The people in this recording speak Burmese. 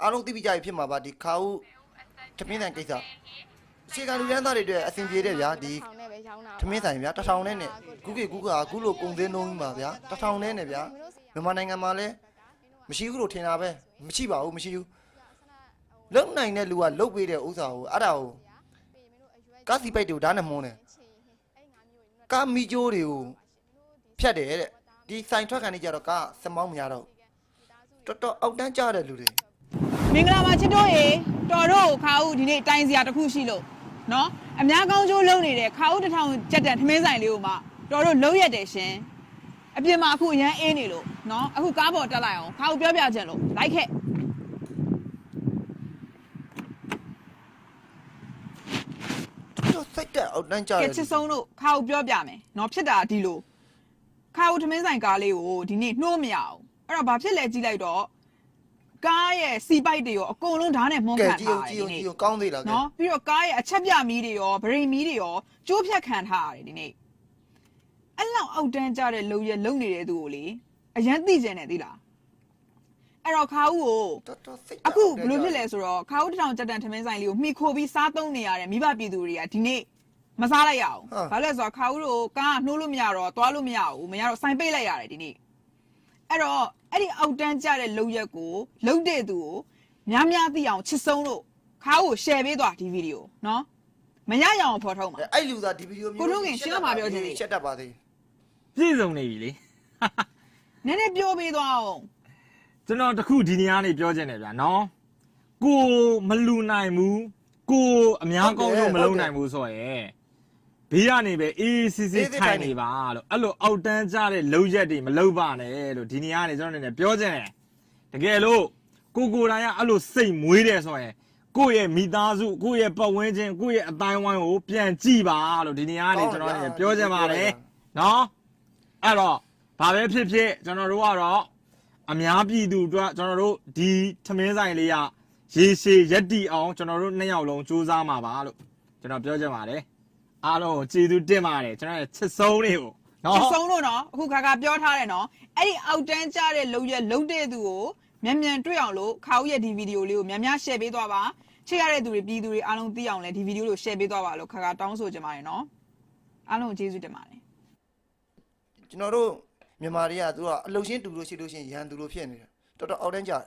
အားလုံးသိပြီးကြပြီဖြစ်မှာပါဒီခါဦးထမင်းဆိုင်ကိစ္စအခြေခံလူရန်သားတွေအတွက်အဆင်ပြေတယ်ဗျာဒီထမင်းဆိုင်ဗျာ1000နဲ့ခုခေတ်ခုလိုကုန်စင်းနှုံးပါဗျာ1000နဲ့ဗျာမြန်မာနိုင်ငံမှာလည်းမရှိဘူးလို့ထင်တာပဲမရှိပါဘူးမရှိဘူးလုံနိုင်တဲ့လူကလုတ်ပေးတဲ့ဥစ္စာကိုအဲ့ဒါကိုကားစီပိုက်တွေကိုဓာတ်နဲ့မှုန်းတယ်ကားမီဂျိုးတွေကိုဖြတ်တယ်တဲ့ဒီဆိုင်ထွက်ခံနေကြတော့ကားစမောင်းမရတော့တော်တော်အောက်တန်းကြတဲ့လူတွေမင်္ဂလာပါချစ်တို့ရေတော်တို့ခါဦးဒီနေ့တိုင်းစရာတစ်ခုရှိလို့နော်အများကောင်းကျိုးလုံးနေတဲ့ခါဦး1000ကျက်တန်ထမင်းဆိုင်လေးကိုမှတော်တို့လုံးရက်တယ်ရှင်အပြင်မှာအခုအရန်အေးနေလို့နော်အခုကားပေါ်တက်လိုက်အောင်ခါဦးပြောပြကြလို့လိုက်ခဲ့တော်စိတ်တက်အောက်တန်းကြတယ်ချစ်ဆုံးတို့ခါဦးပြောပြမယ်နော်ဖြစ်တာဒီလိုခါဦးထမင်းဆိုင်ကားလေးကိုဒီနေ့နှိုးမရအောင်အဲ့တော့ဘာဖြစ်လဲကြည့်လိုက်တော့ကားရဲ့စီပိုက်တွေရောအကုန်လုံးဓာတ်နဲ့မှုန်းခံထားတယ်ဒီနေ့ကောင်းသေးလားနော်ပြီးတော့ကားရဲ့အချက်ပြမီးတွေရောဗရိန်မီးတွေရောကျိုးဖြတ်ခံထားရတယ်ဒီနေ့အဲ့လောက်အောက်တန်းကြတဲ့လုံရဲ့လုံနေတဲ့သူကိုလေအရန်သိကျင်တယ်သိလားအဲ့တော့ခါဦးကိုအခုဘယ်လိုဖြစ်လဲဆိုတော့ခါဦး1000ကျက်တန်ထမင်းဆိုင်လေးကိုမှီခိုပြီးစားသုံးနေရတဲ့မိဘပြည်သူတွေကဒီနေ့မစားလိုက်ရအောင်ဘာလို့လဲဆိုတော့ခါဦးတို့ကားကနှိုးလို့မရတော့သွားလို့မရဘူးမရတော့ဆိုင်ပိတ်လိုက်ရတယ်ဒီနေ့အဲ့တော့အဲ့ဒီအောက်တန်းကြတဲ့လုံရက်ကိုလုံတဲ့သူကိုများများသိအောင်ချစ်ဆုံးလို့ခါဦးကို share ပေးသွားဒီဗီဒီယိုနော်မရရအောင်ဖော်ထုတ်မှာအဲ့လူသားဒီဗီဒီယိုမျိုးကိုတို့ခင်ရှင်းမပြောချင်သေးချက်တတ်ပါသေးပြည့်စုံနေပြီလေနည်းနည်းပြောပေးသွားအောင်ကျွန်တော်တခုဒီနေရာနေပြောချင်တယ်ဗျာနော်ကိုမလူနိုင်ဘူးကိုအများကောင်းလို့မလုံနိုင်ဘူးဆိုရင်ဘေးကနေပဲအေးစစ်စစ်ထိုင်နေပါလို့အဲ့လိုအောက်တန်းကြတဲ့လုံရက်တွေမလုံပါနဲ့လို့ဒီနေရာနေကျွန်တော်နေပြောချင်တယ်တကယ်လို့ကိုတိုင်ကအဲ့လိုစိတ်မွေးတယ်ဆိုရင်ကိုယ့်ရဲ့မိသားစုကိုယ့်ရဲ့ပတ်ဝန်းကျင်ကိုယ့်ရဲ့အတိုင်းဝိုင်းကိုပြန်ကြည့်ပါလို့ဒီနေရာနေကျွန်တော်နေပြောချင်ပါတယ်နော်အဲ့တော့ဘာပဲဖြစ်ဖြစ်ကျွန်တော်တို့ကတော့အများပြည်သူအတွက်ကျွန်တော်တို့ဒီထမင်းဆိုင်လေးကရေရှည်ရက်တီအောင်ကျွန်တော်တို့နှစ်ယောက်လုံးစူးစမ်းမှာပါလို့ကျွန်တော်ပြောချင်ပါတယ်အားလုံးကိုကျေးဇူးတင်ပါတယ်ကျွန်တော်ရဲ့ချစ်ဆုံးတွေကိုနော်ချစ်ဆုံးလို့နော်အခုခါပြောထားတယ်နော်အဲ့ဒီအောက်တန်းကြတဲ့လုံရက်လုံတဲ့သူကိုမြန်မြန်တွေ့အောင်လို့ခါဦးရဲ့ဒီဗီဒီယိုလေးကိုမြန်များ share ပေးသွားပါချစ်ရတဲ့သူတွေပြည်သူတွေအားလုံးသိအောင်လဲဒီဗီဒီယိုလေးကို share ပေးသွားပါလို့ခါတောင်းဆိုချင်ပါတယ်နော်အားလုံးကိုကျေးဇူးတင်ပါတယ်ကျွန်တော်တို့မြန်မာတွေကသူကအလုံရှင်းတူလို့ရှိလို့ရှိရင်ရန်သူလို့ဖြစ်နေတယ်တော်တော်အောက်တန်းကြတယ်